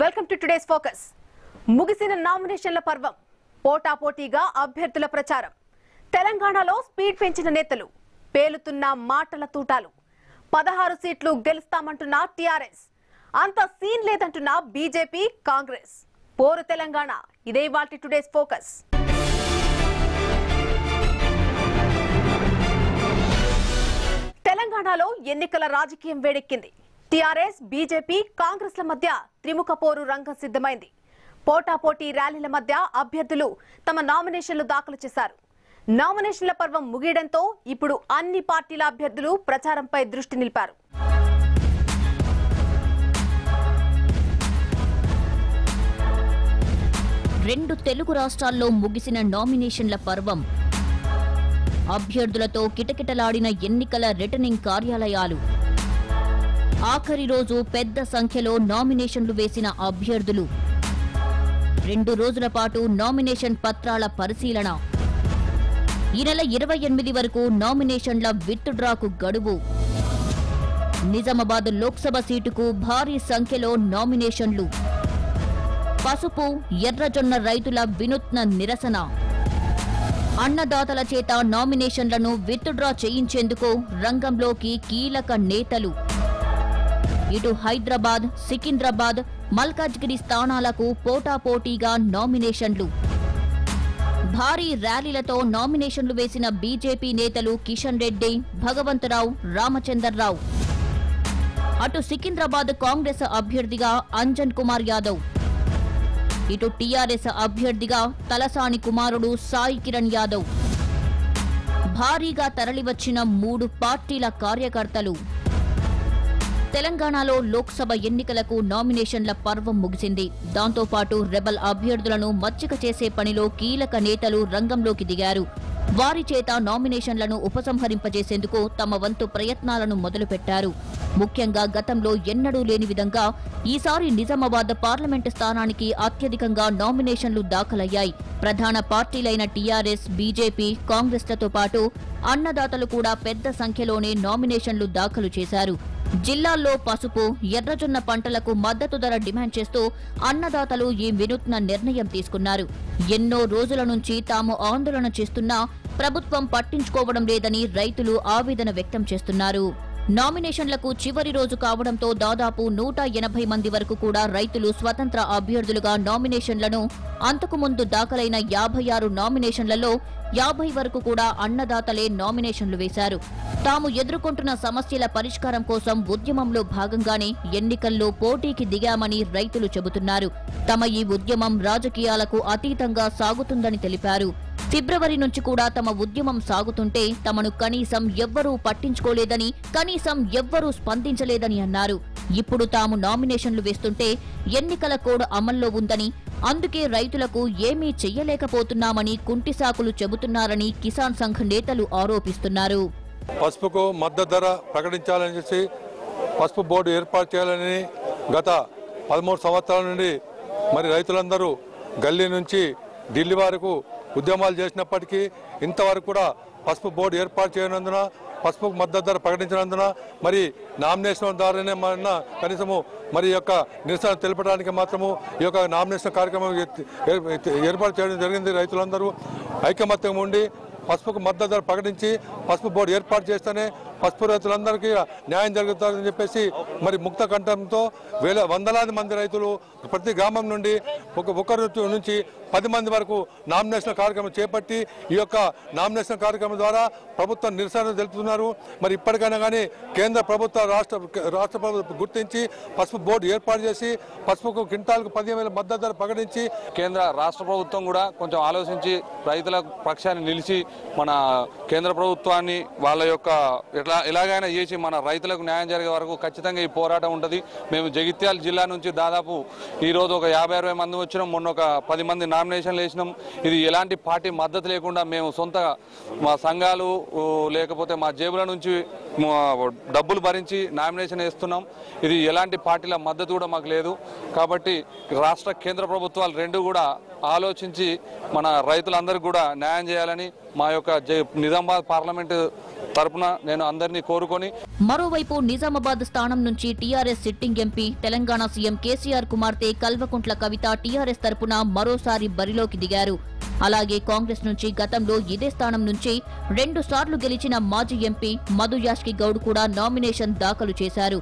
Welcome to today's focus. ముగిసిన నామినేషన్ల పర్వం, పోటాపోటీగా అభ్యర్థుల ప్రచారం. తెలంగాణలో స్పీడ్ పెంచిన నేతలు, పేలుతున్న మాటల తూటాలు. 16 సీట్లు గెలుస్తామంటున్న టీఆర్ఎస్, అంత సీన్ లేదంటున్న బీజేపీ, కాంగ్రెస్. పోరు తెలంగాణ, ఇదే వాటి టుడేస్ ఫోకస్. తెలంగాణలో ఎన్నికల రాజకీయం వేడెక్కింది. టీఆర్ఎస్, బీజేపీ, కాంగ్రెస్ల మధ్య త్రిముఖ పోరు రంగం సిద్ధమైంది. పోటాపోటీ ర్యాలీల మధ్య అభ్యర్థులు తమ నామినేషన్లు దాఖలు చేశారు. నామినేషన్ల పర్వం ముగియడంతో ఇప్పుడు అన్ని పార్టీల అభ్యర్థులు ప్రచారంపై దృష్టి నిలిపారు. రెండు తెలుగు రాష్ట్రాల్లో ముగిసిన నామినేషన్ల పర్వం. అభ్యర్థులతో కిటకిటలాడిన ఎన్నికల రిటర్నింగ్ కార్యాలయాలు. ఆఖరి రోజు పెద్ద సంఖ్యలో నామినేషన్లు వేసిన అభ్యర్థులు. 2 రోజుల పాటు నామినేషన్ పత్రాల పరిశీలన. ఈ నెల 28 వరకు నామినేషన్ల విత్డ్రాకు గడువు. నిజామాబాద్ లోక్సభ సీటుకు భారీ సంఖ్యలో నామినేషన్లు. పసుపు, ఎర్రజొన్న రైతుల వినూత్న నిరసన. అన్నదాతల చేత నామినేషన్లను విత్డ్రా చేయించేందుకు రంగంలోకి కీలక నేతలు. ఇటు హైదరాబాద్, సికింద్రాబాద్, మల్కాజ్గిరి స్థానాలకు పోటాపోటీగా నామినేషన్లు. భారీ ర్యాలీలతో నామినేషన్లు వేసిన బీజేపీ నేతలు కిషన్ రెడ్డి, భగవంతరావు, రామచందర్రావు. అటు సికింద్రాబాద్ కాంగ్రెస్ అభ్యర్థిగా అంజన్ కుమార్ యాదవ్. ఇటు టీఆర్ఎస్ అభ్యర్థిగా తలసాని కుమారుడు సాయి కిరణ్ యాదవ్. భారీగా తరలివచ్చిన 3 పార్టీల కార్యకర్తలు. తెలంగాణలో లోక్సభ ఎన్నికలకు నామినేషన్ల పర్వం ముగిసింది. దాంతోపాటు రెబల్ అభ్యర్థులను మచ్చిక చేసే పనిలో కీలక నేతలు రంగంలోకి దిగారు. వారి చేత నామినేషన్లను ఉపసంహరింపజేసేందుకు తమ వంతు ప్రయత్నాలను మొదలుపెట్టారు. ముఖ్యంగా గతంలో ఎన్నడూ లేని విధంగా ఈసారి నిజామాబాద్ పార్లమెంటు స్థానానికి అత్యధికంగా నామినేషన్లు దాఖలయ్యాయి. ప్రధాన పార్టీలైన టీఆర్ఎస్, బీజేపీ, కాంగ్రెస్లతో పాటు అన్నదాతలు కూడా పెద్ద సంఖ్యలోనే నామినేషన్లు దాఖలు చేశారు. జిల్లాల్లో పసుపు, ఎర్రజొన్న పంటలకు మద్దతు ధర డిమాండ్ చేస్తూ అన్నదాతలు ఈ వినూత్న నిర్ణయం తీసుకున్నారు. ఎన్నో రోజుల నుంచి తాము ఆందోళన చేస్తున్నా ప్రభుత్వం పట్టించుకోవడం లేదని రైతులు ఆవేదన వ్యక్తం చేస్తున్నారు. నామినేషన్లకు చివరి రోజు కావడంతో దాదాపు 180 మంది వరకు కూడా రైతులు స్వతంత్ర అభ్యర్థులుగా నామినేషన్లను, అంతకుముందు దాఖలైన 56 నామినేషన్లలో 50 వరకు కూడా అన్నదాతలే నామినేషన్లు వేశారు. తాము ఎదుర్కొంటున్న సమస్యల పరిష్కారం కోసం ఉద్యమంలో భాగంగానే ఎన్నికల్లో పోటీకి దిగామని రైతులు చెబుతున్నారు. తమ ఈ ఉద్యమం రాజకీయాలకు అతీతంగా సాగుతుందని తెలిపారు. ఫిబ్రవరి నుంచి కూడా తమ ఉద్యమం సాగుతుంటే తమను కనీసం ఎవ్వరూ పట్టించుకోలేదని, కనీసం ఎవ్వరూ స్పందించలేదని అన్నారు. ఇప్పుడు తాము నామినేషన్లు వేస్తుంటే ఎన్నికల కోడ్ అమల్లో ఉందని, అందుకే రైతులకు ఏమీ చెయ్యలేకపోతున్నామని కుంటిసాకులు చెబుతున్నారని కిసాన్ సంఘ్ నేతలు ఆరోపిస్తున్నారు. పసుపుకు మద్దతు ధర ప్రకటించాలని చెప్పి పసుపు బోర్డు ఏర్పాటు చేయాలని గత 13 సంవత్సరాల నుండి మరి రైతులందరూ గల్లీ నుంచి ఢిల్లీ వరకు ఉద్యమాలు చేసినప్పటికీ ఇంతవరకు కూడా పసుపు బోర్డు ఏర్పాటు చేయనందున, పసుపుకు మద్దతు ధర ప్రకటించినందున మరి నామినేషన్ ద్వారానే కనీసము మరి యొక్క నిరసన తెలపడానికి మాత్రము ఈ యొక్క నామినేషన్ కార్యక్రమం ఏర్పాటు చేయడం జరిగింది. రైతులందరూ ఐకమత్యంగా ఉండి పసుపుకు మద్దతు ధర ప్రకటించి పసుపు బోర్డు ఏర్పాటు చేస్తేనే పసుపు రైతులందరికీ న్యాయం జరుగుతుందని చెప్పేసి మరి ముక్త కంఠంతో వందలాది మంది రైతులు ప్రతి గ్రామం నుండి ఒకరి నుంచి 10 మంది వరకు నామినేషన్ కార్యక్రమం చేపట్టి ఈ యొక్క నామినేషన్ కార్యక్రమం ద్వారా ప్రభుత్వం నిరసన తెలుపుతున్నారు. మరి ఇప్పటికైనా కానీ కేంద్ర ప్రభుత్వ రాష్ట్ర ప్రభుత్వం గుర్తించి పసుపు బోర్డు ఏర్పాటు చేసి పసుపుకు క్వింటాల్కు 15,000 మద్దతు ధర ప్రకటించి కేంద్ర రాష్ట్ర ప్రభుత్వం కూడా కొంచెం ఆలోచించి రైతుల పక్షాన్ని నిలిచి మన కేంద్ర ప్రభుత్వాన్ని వాళ్ళ యొక్క ఎలాగైనా చేసి మన రైతులకు న్యాయం జరిగే వరకు ఖచ్చితంగా ఈ పోరాటం ఉంటుంది. మేము జగిత్యాల జిల్లా నుంచి దాదాపు ఈరోజు ఒక 50-60 మంది వచ్చినాం. మొన్న ఒక 10 మంది నామినేషన్లు వేసినాం. ఇది ఎలాంటి పార్టీ మద్దతు లేకుండా మేము సొంతగా మా సంఘాలు లేకపోతే మా జేబుల నుంచి డబ్బులు భరించి నామినేషన్ వేస్తున్నాం. ఇది ఎలాంటి పార్టీల మద్దతు కూడా మాకు లేదు. కాబట్టి రాష్ట్ర కేంద్ర ప్రభుత్వాలు రెండు కూడా ఆలోచించి మన రైతులందరికీ కూడా న్యాయం చేయాలని మా యొక్క నిజామాబాద్ పార్లమెంటు తరపున నేను అందరినీ కోరుకొని మరోవైపు నిజామాబాద్ స్థానం నుంచి TRS sitting MP Telangana CM KCR కుమార్తె కల్వకుంట్ల కవిత టీఆర్ఎస్ తరపున మరోసారి బరిలోకి దిగారు. అలాగే కాంగ్రెస్ నుంచి గతంలో ఇదే స్థానం నుంచి 2 సార్లు గెలిచిన మాజీ ఎంపీ మధు యాష్కి గౌడ్ కూడా నామినేషన్ దాఖలు చేశారు.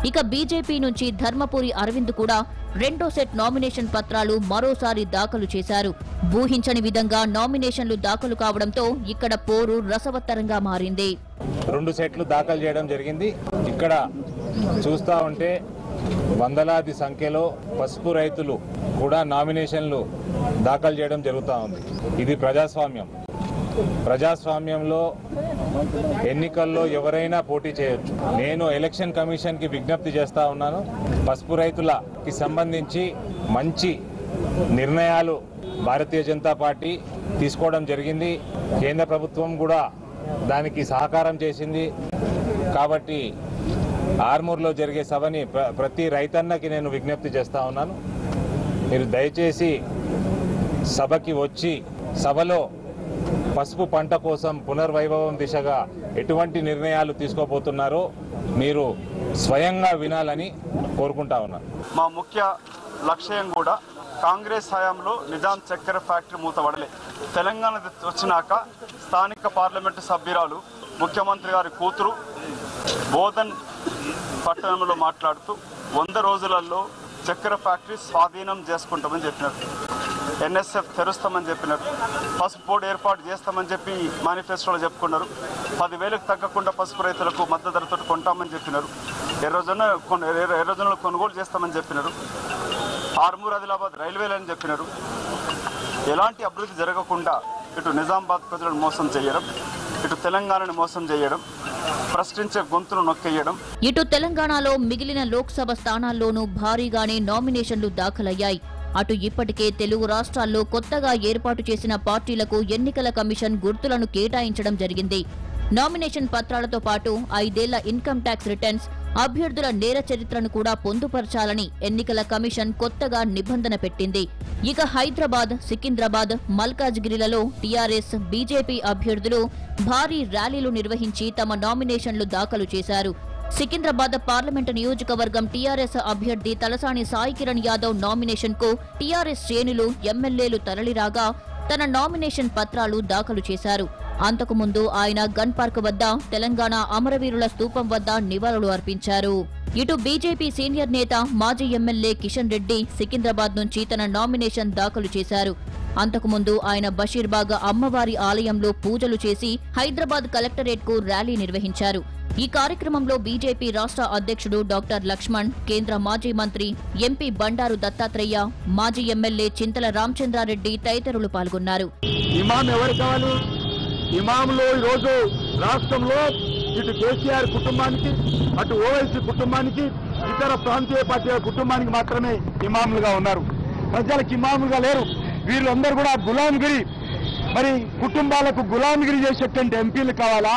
ఇక బీజేపీ నుంచి ధర్మపురి అరవింద్ కూడా 2వ సెట్ నామినేషన్ పత్రాలు మరోసారి దాఖలు చేశారు. ఊహించని విధంగా నామినేషన్లు దాఖలు కావడంతో ఇక్కడ పోరు రసవత్తరంగా మారింది. 2 సెట్లు దాఖలు చేయడం జరిగింది. ఇక్కడ చూస్తా ఉంటే వందలాది సంఖ్యలో పసుపు రైతులు కూడా నామినేషన్లు దాఖలు చేయడం జరుగుతూ ఉంది. ఇది ప్రజాస్వామ్యం. ప్రజాస్వామ్యంలో ఎన్నికల్లో ఎవరైనా పోటీ చేయొచ్చు. నేను ఎలక్షన్ కమిషన్ కి విజ్ఞప్తి చేస్తా ఉన్నాను. పసుపు రైతులకి సంబంధించి మంచి నిర్ణయాలు భారతీయ జనతా పార్టీ తీసుకోవడం జరిగింది. కేంద్ర ప్రభుత్వం కూడా దానికి సహకారం చేసింది. కాబట్టి ఆర్మూర్లో జరిగే సభని ప్రతి రైతన్నకి నేను విజ్ఞప్తి చేస్తా ఉన్నాను. మీరు దయచేసి సభకి వచ్చి సభలో పసుపు పంట కోసం పునర్వైభవం దిశగా ఎటువంటి నిర్ణయాలు తీసుకోబోతున్నారో మీరు స్వయంగా వినాలని కోరుకుంటా ఉన్నాను. మా ముఖ్య లక్ష్యం కూడా కాంగ్రెస్ హయాంలో నిజాం చక్కెర ఫ్యాక్టరీ మూతపడలే. తెలంగాణ వచ్చినాక స్థానిక పార్లమెంటు సభ్యురాలు ముఖ్యమంత్రి గారి కూతురు బోధన్ పట్టణంలో మాట్లాడుతూ 100 రోజులలో చక్కెర ఫ్యాక్టరీ స్వాధీనం చేసుకుంటామని చెప్పినారు. ఎన్ఎస్ఎఫ్ తెరుస్తామని చెప్పినారు. పసుపు బోర్డు ఏర్పాటు చేస్తామని చెప్పి మేనిఫెస్టోలో చెప్పుకున్నారు. 10,000కు తగ్గకుండా పసుపు రైతులకు మద్దతు ధరతో కొంటామని చెప్పినారు. ఎర్రజొన్నలు కొనుగోలు చేస్తామని చెప్పినారు. ఆర్మూర్ ఆదిలాబాద్ రైల్వేలని చెప్పినారు. ఎలాంటి అభివృద్ధి జరగకుండా ఇటు నిజామాబాద్ ప్రజలను మోసం చేయడం, ఇటు తెలంగాణను మోసం చేయడం, ప్రశ్నించే గొంతును నొక్కేయడం. ఇటు తెలంగాణలో మిగిలిన లోక్సభ స్థానాల్లోనూ భారీగానే నామినేషన్లు దాఖలయ్యాయి. అటు ఇప్పటికే తెలుగు రాష్ట్రాల్లో కొత్తగా ఏర్పాటు చేసిన పార్టీలకు ఎన్నికల కమిషన్ గుర్తులను కేటాయించడం జరిగింది. నామినేషన్ పత్రాలతో పాటు 5 ఏళ్ల ఇన్కమ్ ట్యాక్స్ రిటర్న్స్, అభ్యర్థుల నేర చరిత్రను కూడా పొందుపరచాలని ఎన్నికల కమిషన్ కొత్తగా నిబంధన పెట్టింది. ఇక హైదరాబాద్, సికింద్రాబాద్, మల్కాజ్గిరిలలో టీఆర్ఎస్, బీజేపీ అభ్యర్థులు భారీ ర్యాలీలు నిర్వహించి తమ నామినేషన్లు దాఖలు చేశారు. సికింద్రాబాద్ పార్లమెంటు నియోజకవర్గం టీఆర్ఎస్ అభ్యర్థి తలసాని సాయి కిరణ్ యాదవ్ నామినేషన్ కు టీఆర్ఎస్ శ్రేణులు, ఎమ్మెల్యేలు తరలిరాగా తన నామినేషన్ పత్రాలు దాఖలు చేశారు. అంతకుముందు ఆయన గన్ పార్క్ వద్ద తెలంగాణ అమరవీరుల స్తూపం వద్ద నివాళులు అర్పించారు. ఇటు బీజేపీ సీనియర్ నేత మాజీ ఎమ్మెల్యే కిషన్ రెడ్డి సికింద్రాబాద్ నుంచి తన నామినేషన్ దాఖలు చేశారు. అంతకుముందు ఆయన బషీర్బాగ్ అమ్మవారి ఆలయంలో పూజలు చేసి హైదరాబాద్ కలెక్టరేట్ కు ర్యాలీ నిర్వహించారు. ఈ కార్యక్రమంలో బీజేపీ రాష్ట్ర అధ్యక్షుడు డాక్టర్ లక్ష్మణ్, కేంద్ర మాజీ మంత్రి ఎంపీ బండారు దత్తాత్రేయ, మాజీ ఎమ్మెల్యే చింతల రామచంద్రారెడ్డి తదితరులు పాల్గొన్నారు. ఇమాం ఎవరు కావాలి? ఇమాంలో ఈరోజు రాష్ట్రంలో ఇటు కేసీఆర్ కుటుంబానికి, అటు ఓవైసీ కుటుంబానికి, ఇతర ప్రాంతీయ పార్టీల కుటుంబానికి మాత్రమే ఇమాములుగా ఉన్నారు. ప్రజలకు ఇమాములుగా లేరు. వీళ్ళందరూ కూడా గులాంగిరి, మరి కుటుంబాలకు గులాంగిరి చేసేటువంటి ఎంపీలు కావాలా,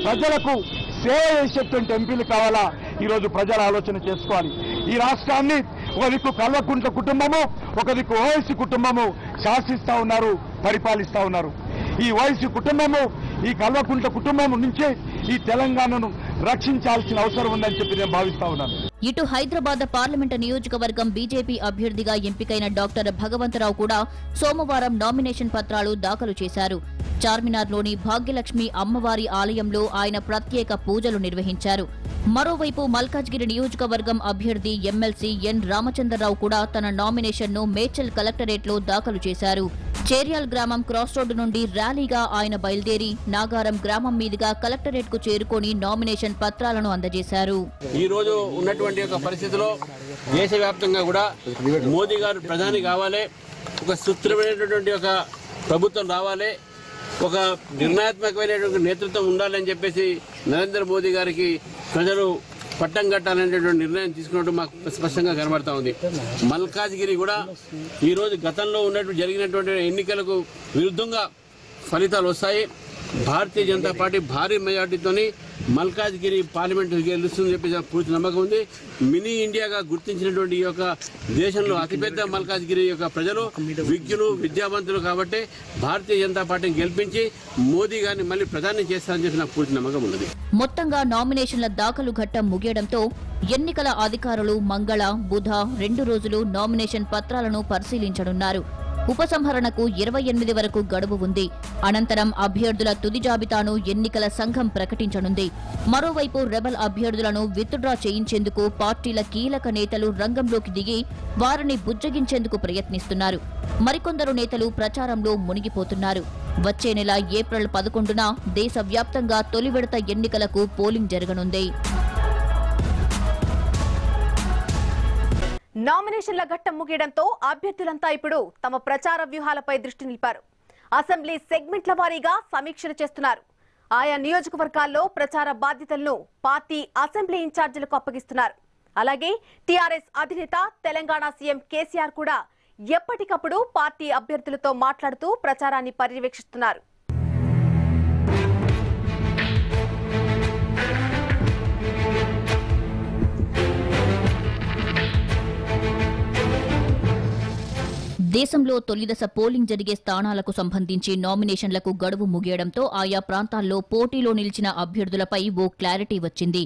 ప్రజలకు సేవ చేసేటువంటి ఎంపీలు కావాలా? ఈరోజు ప్రజలు ఆలోచన చేసుకోవాలి. ఈ రాష్ట్రాన్ని ఒక దిక్కు కల్వకుంట్ల కుటుంబము, ఒక దిక్కు ఓవైసీ కుటుంబము శాసిస్తా ఉన్నారు, పరిపాలిస్తా ఉన్నారు. ఈ ఓవైసీ కుటుంబము, ఈ కల్వకుంట్ల కుటుంబం నుంచి ఈ తెలంగాణను రక్షించాల్సిన అవసరం ఉందని చెప్పి నేను భావిస్తా ఉన్నాను. ఇటు హైదరాబాద్ పార్లమెంటు నియోజకవర్గం బీజేపీ అభ్యర్థిగా ఎంపికైన డాక్టర్ భగవంతరావు కూడా సోమవారం నామినేషన్ పత్రాలు దాఖలు చేశారు. చార్మినార్లోని భాగ్యలక్ష్మి అమ్మవారి ఆలయంలో ఆయన ప్రత్యేక పూజలు నిర్వహించారు. మరోవైపు మల్కాజ్గిరి నియోజకవర్గం అభ్యర్థి ఎమ్మెల్సీ ఎన్ రామచంద్రరావు కూడా తన నామినేషన్ను మేడ్చల్ కలెక్టరేట్లో దాఖలు చేశారు. చేర్యాల్ గ్రామం క్రాస్ రోడ్డు నుండి ర్యాలీగా ఆయన బయలుదేరి నాగారం గ్రామం మీదుగా కలెక్టరేట్ కు చేరుకొని నామినేషన్ పత్రాలను అందజేశారు. ఈ రోజు ఉన్నటువంటి ఒక పరిస్థితిలో దేశవ్యాప్తంగా కూడా మోదీ గారు ప్రధాని కావాలి, ఒక సుస్థిరమైనటువంటి ఒక ప్రభుత్వం రావాలి, ఒక నిర్ణయాత్మకమైనటువంటి నేతృత్వం ఉండాలని చెప్పేసి నరేంద్ర మోదీ గారికి ప్రజలు పట్టం కట్టాలనేటువంటి నిర్ణయం తీసుకున్నట్టు మాకు స్పష్టంగా కనబడతా ఉంది. మల్కాజ్గిరి కూడా ఈరోజు గతంలో ఉన్నట్టు జరిగినటువంటి ఎన్నికలకు విరుద్ధంగా ఫలితాలు వస్తాయి. భారతీయ జనతా పార్టీ భారీ మెజార్టీతోని మల్కాజ్గిరి పార్లమెంట్ గెలుస్తుందని చెప్పి పూర్తి నమ్మకం ఉంది. మినీ ఇండియాగా గుర్తించినటువంటి ఈ యొక్క దేశంలో అతిపెద్ద మల్కాజ్గిరి యొక్క ప్రజలు విజ్ఞులు విద్యావంతులు కాబట్టి భారతీయ జనతా పార్టీని గెలిపించి మోదీ గారిని మళ్ళీ ప్రధాని చేస్తారని చెప్పి నాకు పూర్తి నమ్మకం ఉన్నది. మొత్తంగా నామినేషన్ల దాఖలు ఘట్టం ముగియడంతో ఎన్నికల అధికారులు మంగళ, బుధ 2 రోజులు నామినేషన్ పత్రాలను పరిశీలించనున్నారు. ఉపసంహరణకు 28 వరకు గడువు ఉంది. అనంతరం అభ్యర్థుల తుది జాబితాను ఎన్నికల సంఘం ప్రకటించనుంది. మరోవైపు రెబల్ అభ్యర్థులను విత్డ్రా చేయించేందుకు పార్టీల కీలక నేతలు రంగంలోకి దిగి వారిని బుజ్జగించేందుకు ప్రయత్నిస్తున్నారు. మరికొందరు నేతలు ప్రచారంలో మునిగిపోతున్నారు. వచ్చే నెల ఏప్రిల్ 11న దేశవ్యాప్తంగా తొలి విడత ఎన్నికలకు పోలింగ్ జరగనుంది. నామినేషన్ల ఘట్టం ముగియడంతో అభ్యర్థులంతా ఇప్పుడు తమ ప్రచార వ్యూహాలపై దృష్టి నిలిపారు. అసెంబ్లీ సెగ్మెంట్ల వారీగా సమీక్షలు చేస్తున్నారు. ఆయా నియోజకవర్గాల్లో ప్రచార బాధ్యతలను పార్టీ అసెంబ్లీ ఇన్ఛార్జీలకు అప్పగిస్తున్నారు. అలాగే టీఆర్ఎస్ అధినేత తెలంగాణ సీఎం కేసీఆర్ కూడా ఎప్పటికప్పుడు పార్టీ అభ్యర్థులతో మాట్లాడుతూ ప్రచారాన్ని పర్యవేక్షిస్తున్నారు. దేశంలో తొలిదశ పోలింగ్ జరిగే స్థానాలకు సంబంధించి నామినేషన్లకు గడువు ముగియడంతో ఆయా ప్రాంతాల్లో పోటీలో నిలిచిన అభ్యర్థులపై ఓ క్లారిటీ వచ్చింది.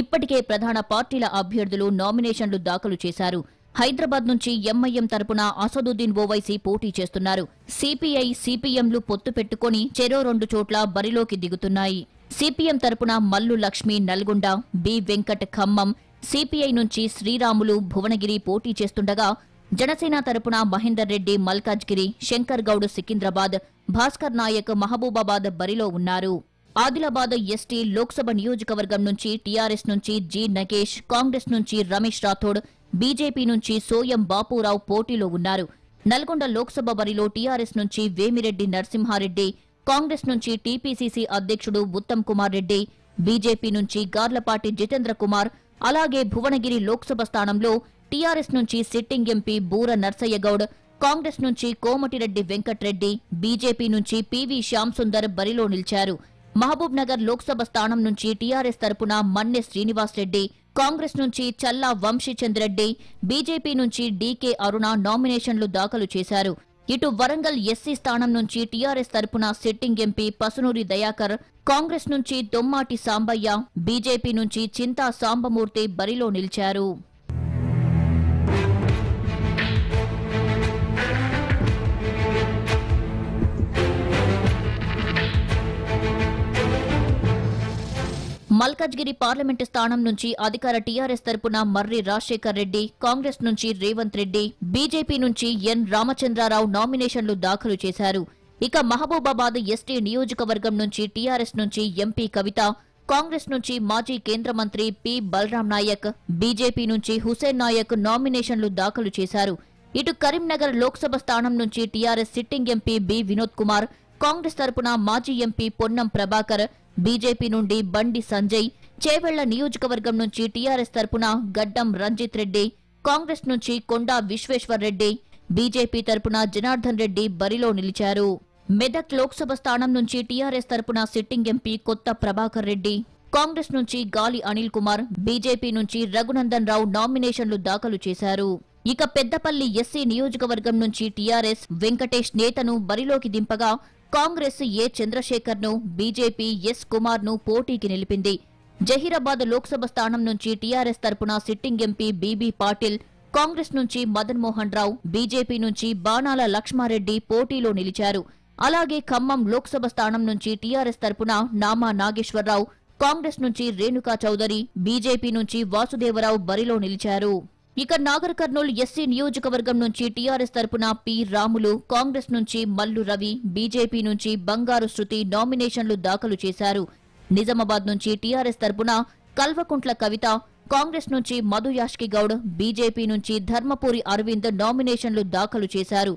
ఇప్పటికే ప్రధాన పార్టీల అభ్యర్థులు నామినేషన్లు దాఖలు చేశారు. హైదరాబాద్ నుంచి ఎంఐఎం తరపున అసదుద్దీన్ ఓవైసీ పోటీ చేస్తున్నారు. సిపిఐ, సిపిఎంలు పొత్తు పెట్టుకుని చెరో 2 చోట్ల బరిలోకి దిగుతున్నాయి. సిపిఎం తరపున మల్లు లక్ష్మి నల్గొండ, బి వెంకట్ ఖమ్మం, సిపిఐ నుంచి శ్రీరాములు భువనగిరి పోటీ చేస్తుండగా జనసేన తరపున మహేందర్ రెడ్డి మల్కాజ్గిరి, శంకర్ గౌడ్ సికింద్రాబాద్, భాస్కర్ నాయక్ మహబూబాబాద్ బరిలో ఉన్నారు. ఆదిలాబాద్ ఎస్టీ లోక్సభ నియోజకవర్గం నుంచి టీఆర్ఎస్ నుంచి జి నగేష్, కాంగ్రెస్ నుంచి రమేష్ రాథోడ్, బీజేపీ నుంచి సోయం బాపురావు పోటీలో ఉన్నారు. నల్గొండ లోక్సభ బరిలో టీఆర్ఎస్ నుంచి వేమిరెడ్డి నరసింహారెడ్డి, కాంగ్రెస్ నుంచి టీపీసీసీ అధ్యక్షుడు ఉత్తమ్ కుమార్ రెడ్డి, బీజేపీ నుంచి గార్లపాటి జితేంద్ర కుమార్, అలాగే భువనగిరి లోక్సభ స్థానంలో టీఆర్ఎస్ నుంచి సిట్టింగ్ ఎంపీ బూర నర్సయ్యగౌడ్, కాంగ్రెస్ నుంచి కోమటిరెడ్డి వెంకట్రెడ్డి, బీజేపీ నుంచి పీవీ శ్యామ్ సుందర్ బరిలో నిలిచారు. మహబూబ్ నగర్ లోక్సభ స్థానం నుంచి టీఆర్ఎస్ తరపున మన్నె శ్రీనివాసరెడ్డి, కాంగ్రెస్ నుంచి చల్లా వంశీచంద్రెడ్డి, బీజేపీ నుంచి డీకే అరుణ నామినేషన్లు దాఖలు చేశారు. ఇటు వరంగల్ ఎస్సీ స్థానం నుంచి టీఆర్ఎస్ తరపున సిట్టింగ్ ఎంపీ పసునూరి దయాకర్, కాంగ్రెస్ నుంచి దొమ్మాటి సాంబయ్య, బీజేపీ నుంచి చింతా సాంబమూర్తి బరిలో నిలిచారు. మల్కాజ్గిరి పార్లమెంటు స్థానం నుంచి అధికార టీఆర్ఎస్ తరపున మర్రి రాజశేఖర్ రెడ్డి, కాంగ్రెస్ నుంచి రేవంత్ రెడ్డి, బీజేపీ నుంచి ఎన్ రామచంద్రారావు నామినేషన్లు దాఖలు చేశారు. ఇక మహబూబాబాద్ ఎస్టీ నియోజకవర్గం నుంచి టీఆర్ఎస్ నుంచి ఎంపీ కవిత, కాంగ్రెస్ నుంచి మాజీ కేంద్ర మంత్రి పి బలరాం నాయక్, బీజేపీ నుంచి హుసేన్ నాయక్ నామినేషన్లు దాఖలు చేశారు. ఇటు కరీంనగర్ లోక్సభ స్థానం నుంచి TRS sitting MP B Vinod Kumar, Congress తరపున మాజీ ఎంపీ పొన్నం ప్రభాకర్, బీజేపీ నుండి బండి సంజయ్, చేవెళ్ల నియోజకవర్గం నుంచి టీఆర్ఎస్ తరపున గడ్డం రంజిత్ రెడ్డి, కాంగ్రెస్ నుంచి కొండా విశ్వేశ్వర్ రెడ్డి, బీజేపీ తరపున జనార్దన్ రెడ్డి బరిలో నిలిచారు. మెదక్ లోక్సభ స్థానం నుంచి టీఆర్ఎస్ తరపున సిట్టింగ్ ఎంపీ కొత్త ప్రభాకర్ రెడ్డి, కాంగ్రెస్ నుంచి గాలి అనిల్ కుమార్, బీజేపీ నుంచి రఘునందన్ రావు నామినేషన్లు దాఖలు చేశారు. ఇక పెద్దపల్లి ఎస్సీ నియోజకవర్గం నుంచి టీఆర్ఎస్ వెంకటేష్ నేతను బరిలోకి దింపగా కాంగ్రెస్ ఏ చంద్రశేఖర్ ను, బీజేపీ ఎస్ కుమార్ ను పోటీకి నిలిపింది. జహీరాబాద్ లోక్సభ స్థానం నుంచి టీఆర్ఎస్ తరపున sitting MP B B Patil, Congress నుంచి మదన్ మోహన్ రావు, బీజేపీ నుంచి బాణాల లక్ష్మారెడ్డి పోటీలో నిలిచారు. అలాగే ఖమ్మం లోక్సభ స్థానం నుంచి టీఆర్ఎస్ తరపున నామా నాగేశ్వరరావు, కాంగ్రెస్ నుంచి రేణుకా చౌదరి, బీజేపీ నుంచి వాసుదేవరావు బరిలో నిలిచారు. ఇక నాగర్ కర్నూల్ ఎస్సీ నియోజకవర్గం నుంచి టీఆర్ఎస్ తరపున పి రాములు, కాంగ్రెస్ నుంచి మల్లు రవి, బీజేపీ నుంచి బంగారు శృతి నామినేషన్లు దాఖలు చేశారు. నిజామాబాద్ నుంచి టీఆర్ఎస్ తరపున కల్వకుంట్ల కవిత, కాంగ్రెస్ నుంచి మధు యాష్కి గౌడ్, బీజేపీ నుంచి ధర్మపురి అరవింద్ నామినేషన్లు దాఖలు చేశారు.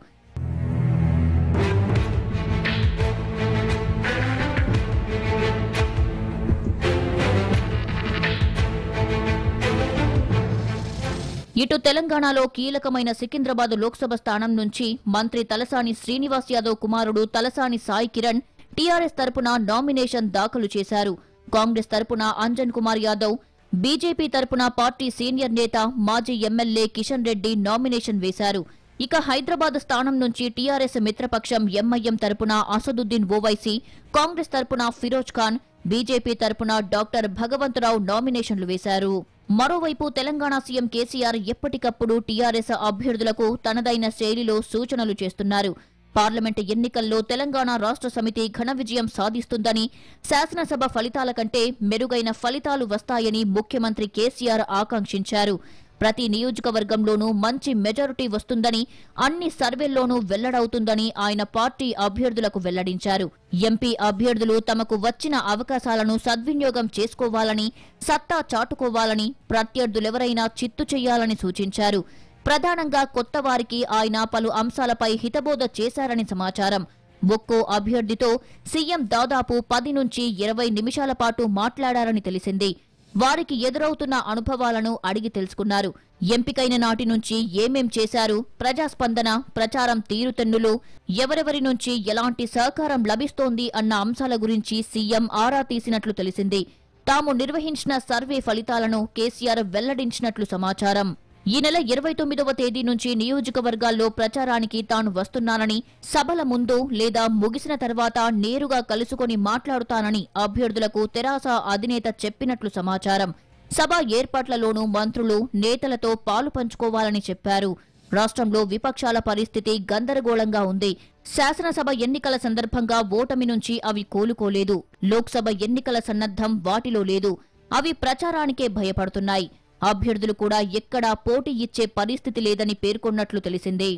ఇటు తెలంగాణలో కీలకమైన సికింద్రాబాద్ లోక్సభ స్థానం నుంచి మంత్రి తలసాని శ్రీనివాస్ యాదవ్ కుమారుడు తలసాని సాయి కిరణ్ టీఆర్ఎస్ తరపున నామినేషన్ దాఖలు చేశారు. కాంగ్రెస్ తరపున అంజన్ కుమార్ యాదవ్, బీజేపీ తరపున పార్టీ సీనియర్ నేత మాజీ ఎమ్మెల్యే కిషన్ రెడ్డి నామినేషన్ వేశారు. ఇక హైదరాబాద్ స్థానం నుంచి టీఆర్ఎస్ మిత్రపక్షం ఎంఐఎం తరపున అసదుద్దీన్ ఓవైసీ, కాంగ్రెస్ తరపున ఫిరోజ్ ఖాన్, బీజేపీ తరపున డాక్టర్ భగవంతరావు నామినేషన్లు వేశారు. మరోవైపు తెలంగాణ సీఎం కేసీఆర్ ఎప్పటికప్పుడు టీఆర్ఎస్ అభ్యర్థులకు తనదైన శైలిలో సూచనలు చేస్తున్నారు. పార్లమెంటు ఎన్నికల్లో తెలంగాణ రాష్ట్ర సమితి ఘన విజయం సాధిస్తుందని, శాసనసభ ఫలితాల కంటే మెరుగైన ఫలితాలు వస్తాయని ముఖ్యమంత్రి కేసీఆర్ ఆకాంక్షించారు. ప్రతి నియోజకవర్గంలోనూ మంచి మెజారిటీ వస్తుందని, అన్ని సర్వేల్లోనూ వెల్లడవుతుందని ఆయన పార్టీ అభ్యర్థులకు వెల్లడించారు. ఎంపీ అభ్యర్థులు తమకు వచ్చిన అవకాశాలను సద్వినియోగం చేసుకోవాలని, సత్తా చాటుకోవాలని, ప్రత్యర్థులెవరైనా చిత్తు చేయాలని సూచించారు. ప్రధానంగా కొత్త వారికి ఆయన పలు అంశాలపై హితబోధ చేశారని సమాచారం. ఒక్కో అభ్యర్థితో సీఎం దాదాపు 10 నుంచి 20 నిమిషాల పాటు మాట్లాడారని తెలిసింది. వారికి ఎదురవుతున్న అనుభవాలను అడిగి తెలుసుకున్నారు. ఎంపికైన నాటి నుంచి ఏమేం చేశారు, ప్రజాస్పందన, ప్రచారం తీరుతెన్నులు, ఎవరెవరి నుంచి ఎలాంటి సహకారం లభిస్తోంది అన్న అంశాల గురించి సీఎం ఆరా తీసినట్లు తెలిసింది. తాము నిర్వహించిన సర్వే ఫలితాలను కేసీఆర్ వెల్లడించినట్లు సమాచారం. ఈ నెల 29వ తేదీ నుంచి నియోజకవర్గాల్లో ప్రచారానికి తాను వస్తున్నానని, సభల ముందు లేదా ముగిసిన తర్వాత నేరుగా కలుసుకొని మాట్లాడుతానని అభ్యర్థులకు తెరాస అధినేత చెప్పినట్లు సమాచారం. సభ ఏర్పాట్లలోనూ మంత్రులు, నేతలతో పాలు పంచుకోవాలని చెప్పారు. రాష్ట్రంలో విపక్షాల పరిస్థితి గందరగోళంగా ఉంది. శాసనసభ ఎన్నికల సందర్భంగా ఓటమి నుంచి అవి కోలుకోలేదు. లోక్సభ ఎన్నికల సన్నద్ధం వాటిలో లేదు. అవి ప్రచారానికే భయపడుతున్నాయి. అభ్యర్థులు కూడా ఎక్కడా పోటీ ఇచ్చే పరిస్థితి లేదని పేర్కొన్నట్లు తెలిసింది.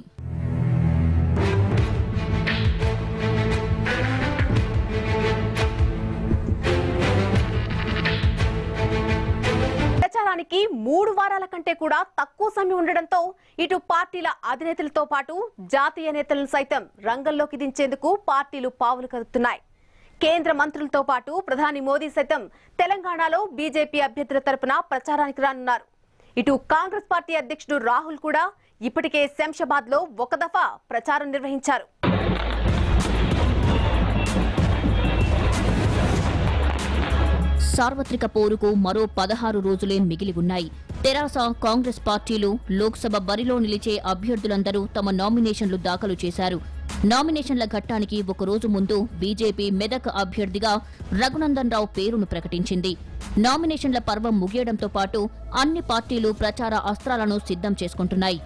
ప్రచారానికి 3 వారాల కంటే కూడా తక్కువ సమయం ఉండడంతో ఇటు పార్టీల అధినేతలతో పాటు జాతీయ నేతలను సైతం రంగంలోకి దించేందుకు పార్టీలు పావులు కదుపుతున్నాయి. కేంద్ర మంత్రులతో పాటు ప్రధాని మోదీ సైతం తెలంగాణలో బీజేపీ అభ్యర్థుల తరపున ప్రచారానికి రానున్నారు. ఇటు కాంగ్రెస్ పార్టీ అధ్యక్షుడు రాహుల్ కూడా ఇప్పటికే శంషాబాద్ లో ఒక దఫా ప్రచారం నిర్వహించారు. సార్వత్రిక పోరుకు మరో 16 రోజులే మిగిలి ఉన్నాయి. తెరాస, కాంగ్రెస్ పార్టీలు లోక్సభ బరిలో నిలిచే అభ్యర్థులందరూ తమ నామినేషన్లు దాఖలు చేశారు. నామినేషన్ల ఘట్టానికి ఒక రోజు ముందు బీజేపీ మెదక్ అభ్యర్థిగా రఘునందన్ రావు పేరును ప్రకటించింది. నామినేషన్ల పర్వం ముగియడంతో పాటు అన్ని పార్టీలు ప్రచార అస్త్రాలను సిద్ధం చేసుకుంటున్నాయి.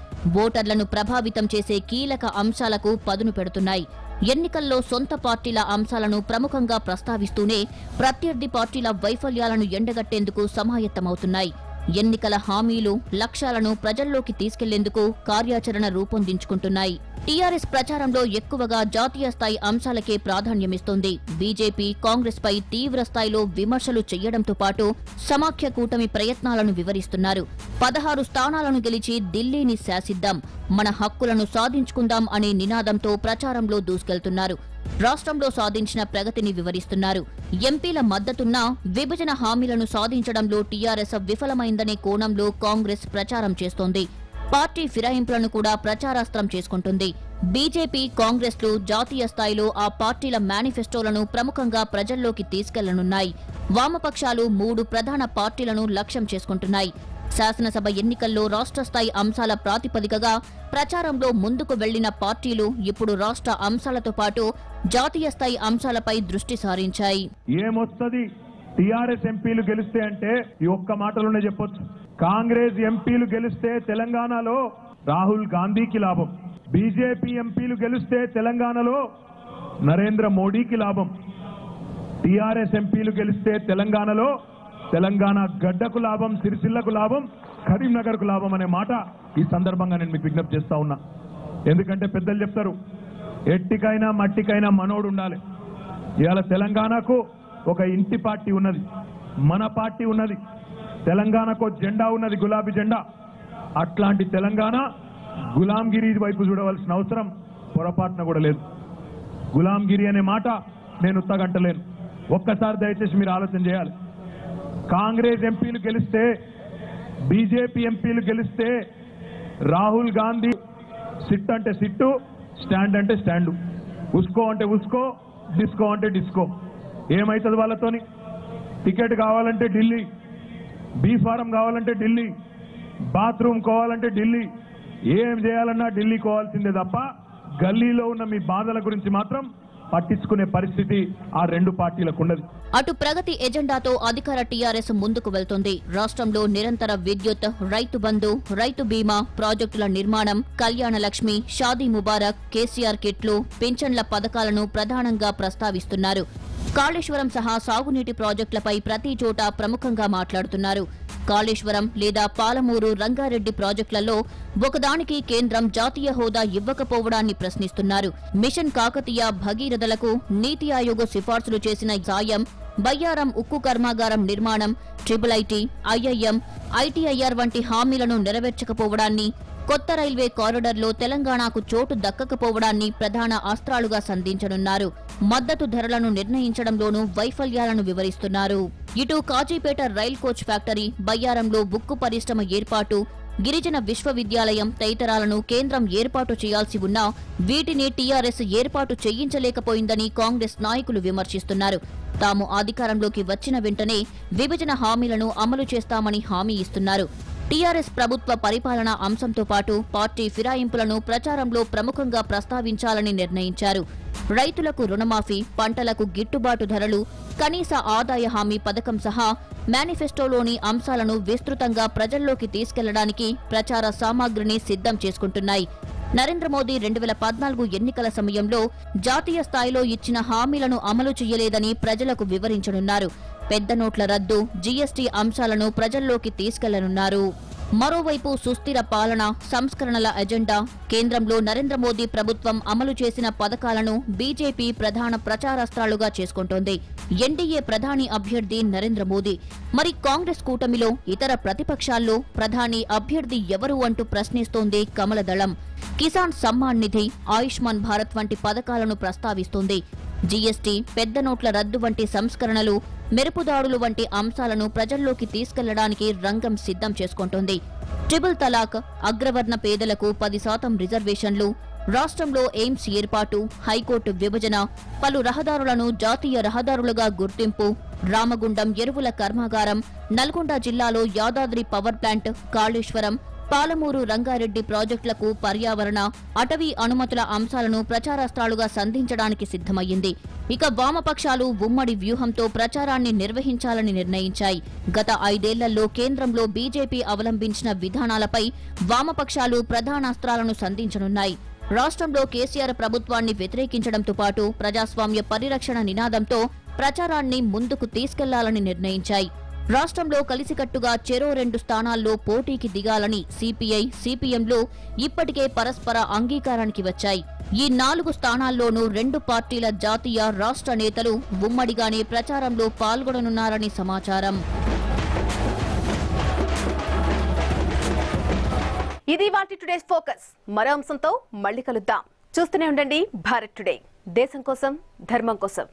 ఓటర్లను ప్రభావితం చేసే కీలక అంశాలకు పదును పెడుతున్నాయి. ఎన్నికల్లో సొంత పార్టీల అంశాలను ప్రముఖంగా ప్రస్తావిస్తూనే ప్రత్యర్థి పార్టీల వైఫల్యాలను ఎండగట్టేందుకు సమాయత్తమవుతున్నాయి. ఎన్నికల హామీలు, లక్ష్యాలను ప్రజల్లోకి తీసుకెళ్లేందుకు కార్యాచరణ రూపొందించుకుంటున్నాయి. టీఆర్ఎస్ ప్రచారంలో ఎక్కువగా జాతీయ స్థాయి అంశాలకే ప్రాధాన్యమిస్తోంది. బీజేపీ, కాంగ్రెస్ పై తీవ్ర స్థాయిలో విమర్శలు చేయడంతో పాటు సమాఖ్య కూటమి ప్రయత్నాలను వివరిస్తున్నారు. 16 స్థానాలను గెలిచి ఢిల్లీని శాసిద్దాం, మన హక్కులను సాధించుకుందాం అనే నినాదంతో ప్రచారంలో దూసుకెళ్తున్నారు. రాష్ట్రంలో సాధించిన ప్రగతిని వివరిస్తున్నారు. ఎంపీల మద్దతున్నా విభజన హామీలను సాధించడంలో టీఆర్ఎస్ విఫలమైందనే కోణంలో కాంగ్రెస్ ప్రచారం చేస్తోంది. పార్టీ ఫిరాయింపులను కూడా ప్రచారాస్త్రం చేసుకుంటుంది. బీజేపీ, కాంగ్రెస్లు జాతీయ స్థాయిలో ఆ పార్టీల మేనిఫెస్టోలను ప్రముఖంగా ప్రజల్లోకి తీసుకెళ్లనున్నాయి. వామపక్షాలు 3 ప్రధాన పార్టీలను లక్ష్యం చేసుకుంటున్నాయి. శాసనసభ ఎన్నికల్లో రాష్ట్ర స్థాయి అంశాల ప్రాతిపదికగా ప్రచారంలో ముందుకు వెళ్లిన పార్టీలు ఇప్పుడు రాష్ట్ర అంశాలతో పాటు జాతీయ స్థాయి అంశాలపై దృష్టి సారించాయి. ఏమొస్తది టీఆర్ఎస్ ఎంపీలు గెలిస్తే అంటే ఈ ఒక్క మాటలోనే చెప్పొచ్చు. కాంగ్రెస్ ఎంపీలు గెలిస్తే తెలంగాణలో రాహుల్ గాంధీకి లాభం, బీజేపీ ఎంపీలు గెలిస్తే తెలంగాణలో నరేంద్ర మోడీకి లాభం, టీఆర్ఎస్ ఎంపీలు గెలిస్తే తెలంగాణలో తెలంగాణ గడ్డకు లాభం, సిరిసిల్లకు లాభం, కరీంనగర్కు లాభం అనే మాట ఈ సందర్భంగా నేను మీకు విజ్ఞప్తి చేస్తా ఉన్నా. ఎందుకంటే పెద్దలు చెప్తారు, ఎట్టికైనా మట్టికైనా మనోడు ఉండాలి. ఇవాళ తెలంగాణకు ఒక ఇంటి పార్టీ ఉన్నది, మన పార్టీ ఉన్నది. తెలంగాణకు జెండా ఉన్నది, గులాబీ జెండా. అట్లాంటి తెలంగాణ గులాంగిరి వైపు చూడవలసిన అవసరం పొరపాటున కూడా లేదు. గులాంగిరి అనే మాట నేను ఉత్తగంటలేను. ఒక్కసారి దయచేసి మీరు ఆలోచన చేయాలి. కాంగ్రెస్ ఎంపీలు గెలిస్తే, బీజేపీ ఎంపీలు గెలిస్తే రాహుల్ గాంధీ సిట్ అంటే సిట్టు, స్టాండ్ అంటే స్టాండు, ఉస్కో అంటే ఉస్కో, డిస్కో అంటే డిస్కో. ఏమైతుంది వాళ్ళతోని? టికెట్ కావాలంటే ఢిల్లీ, బీ ఫారం కావాలంటే ఢిల్లీ, బాత్రూమ్ కోవాలంటే ఢిల్లీ, ఏం చేయాలన్నా ఢిల్లీ కోవాల్సిందే తప్ప గల్లీలో ఉన్న మీ బాధల గురించి మాత్రం పట్టించుకునే పరిస్థితి ఆ రెండు పార్టీలకు ఉన్నది. అటు ప్రగతి ఎజెండాతో అధికార టీఆర్ఎస్ ముందుకు వెళ్తుంది. రాష్ట్రంలో నిరంతర విద్యుత్, రైతు బంధు, రైతు బీమా, ప్రాజెక్టుల నిర్మాణం, కళ్యాణ లక్ష్మి, షాదీ ముబారక్, కేసీఆర్ కిట్లు, పింఛన్ల పథకాలను ప్రధానంగా ప్రస్తావిస్తున్నారు. కాళేశ్వరం సహా సాగునీటి ప్రాజెక్టులపై ప్రతి చోట ప్రముఖంగా మాట్లాడుతున్నారు. కాళేశ్వరం లేదా పాలమూరు, రంగారెడ్డి ప్రాజెక్టులలో ఒకదానికి కేంద్రం జాతీయ హోదా ఇవ్వకపోవడాన్ని ప్రశ్నిస్తున్నారు. మిషన్ కాకతీయ, భగీరథలకు నీతి ఆయోగ్ సిఫార్సులు చేసిన సాయం, బయ్యారం ఉక్కు కర్మాగారం నిర్మాణం, ట్రిపుల్-ఐటీ, ఐఐఎం, ఐటీఐఆర్ వంటి హామీలను నెరవేర్చకపోవడాన్ని, కొత్త రైల్వే కారిడార్లో తెలంగాణకు చోటు దక్కకపోవడాన్ని ప్రధాన అస్త్రాలుగా సంధించనున్నారు. మద్దతు ధరలను నిర్ణయించడంలోనూ వైఫల్యాలను వివరిస్తున్నారు. ఇటు కాజీపేట రైల్ కోచ్ ఫ్యాక్టరీ, బయ్యారంలో ఉక్కు పరిశ్రమ ఏర్పాటు, గిరిజన విశ్వవిద్యాలయం తదితరాలను కేంద్రం ఏర్పాటు చేయాల్సి ఉన్నా వీటిని టీఆర్ఎస్ ఏర్పాటు చేయించలేకపోయిందని కాంగ్రెస్ నాయకులు విమర్శిస్తున్నారు. తాము అధికారంలోకి వచ్చిన వెంటనే విభజన హామీలను అమలు చేస్తామని హామీ ఇస్తున్నారు. టీఆర్ఎస్ ప్రభుత్వ పరిపాలనా అంశంతో పాటు పార్టీ ఫిరాయింపులను ప్రచారంలో ప్రముఖంగా ప్రస్తావించాలని నిర్ణయించారు. రైతులకు రుణమాఫీ, పంటలకు గిట్టుబాటు ధరలు, కనీస ఆదాయ హామీ పథకం సహా మేనిఫెస్టోలోని అంశాలను విస్తృతంగా ప్రజల్లోకి తీసుకెళ్లడానికి ప్రచార సామాగ్రిని సిద్ధం చేసుకుంటున్నాయి. నరేంద్ర మోదీ 2014 ఎన్నికల సమయంలో జాతీయ స్థాయిలో ఇచ్చిన హామీలను అమలు చేయలేదని ప్రజలకు వివరించనున్నారు. పెద్ద నోట్ల రద్దు, జీఎస్టీ అంశాలను ప్రజల్లోకి తీసుకెళ్లనున్నారు. మరోవైపు సుస్థిర పాలన, సంస్కరణల ఎజెండా, కేంద్రంలో నరేంద్ర మోదీ ప్రభుత్వం అమలు చేసిన పథకాలను బీజేపీ ప్రధాన ప్రచారాస్త్రాలుగా చేసుకుంటోంది. ఎన్డీఏ ప్రధాని అభ్యర్థి నరేంద్ర మోదీ. మరి కాంగ్రెస్ కూటమిలో ఇతర ప్రతిపక్షాల్లో ప్రధాని అభ్యర్థి ఎవరు అంటూ ప్రశ్నిస్తోంది కమల దళం. కిసాన్ సమ్మాన్ నిధి, ఆయుష్మాన్ భారత్ వంటి పథకాలను ప్రస్తావిస్తోంది. జీఎస్టీ, పెద్ద నోట్ల రద్దు వంటి సంస్కరణలు, మెరుపుదాడులు వంటి అంశాలను ప్రజల్లోకి తీసుకెళ్లడానికి రంగం సిద్ధం చేసుకుంటోంది. ట్రిపుల్ తలాక్, అగ్రవర్ణ పేదలకు 10% రిజర్వేషన్లు, రాష్ట్రంలో ఎయిమ్స్ ఏర్పాటు, హైకోర్టు విభజన, పలు రహదారులను జాతీయ రహదారులుగా గుర్తింపు, రామగుండం ఎరువుల కర్మాగారం, నల్గొండ జిల్లాలో యాదాద్రి పవర్ ప్లాంట్, కాళేశ్వరం, పాలమూరు, రంగారెడ్డి ప్రాజెక్టులకు పర్యావరణ, అటవీ అనుమతుల అంశాలను ప్రచారాస్త్రాలుగా సంధించడానికి సిద్ధమయ్యింది. ఇక వామపక్షాలు ఉమ్మడి వ్యూహంతో ప్రచారాన్ని నిర్వహించాలని నిర్ణయించాయి. గత 5 ఏళ్లలో కేంద్రంలో బీజేపీ అవలంబించిన విధానాలపై వామపక్షాలు ప్రధానాస్త్రాలను సంధించనున్నాయి. రాష్ట్రంలో కేసీఆర్ ప్రభుత్వాన్ని వ్యతిరేకించడంతో పాటు ప్రజాస్వామ్య పరిరక్షణ నినాదంతో ప్రచారాన్ని ముందుకు తీసుకెళ్లాలని నిర్ణయించాయి. రాష్ట్రంలో కలిసికట్టుగా చెరో 2 స్థానాల్లో పోటీకి దిగాలని సిపిఐ, సిపిఎంలు ఇప్పటికే పరస్పర అంగీకారానికి వచ్చాయి. ఈ 4 స్థానాల్లోనూ 2 పార్టీల జాతీయ, రాష్ట్ర నేతలు ఉమ్మడిగానే ప్రచారంలో పాల్గొననున్నారని సమాచారం. ఇది వాటి టుడేస్ ఫోకస్. మరో అంశంతో మళ్ళీ కలుద్దాం. చూస్తూనే ఉండండి భారత్ టుడే. దేశం కోసం, ధర్మం కోసం.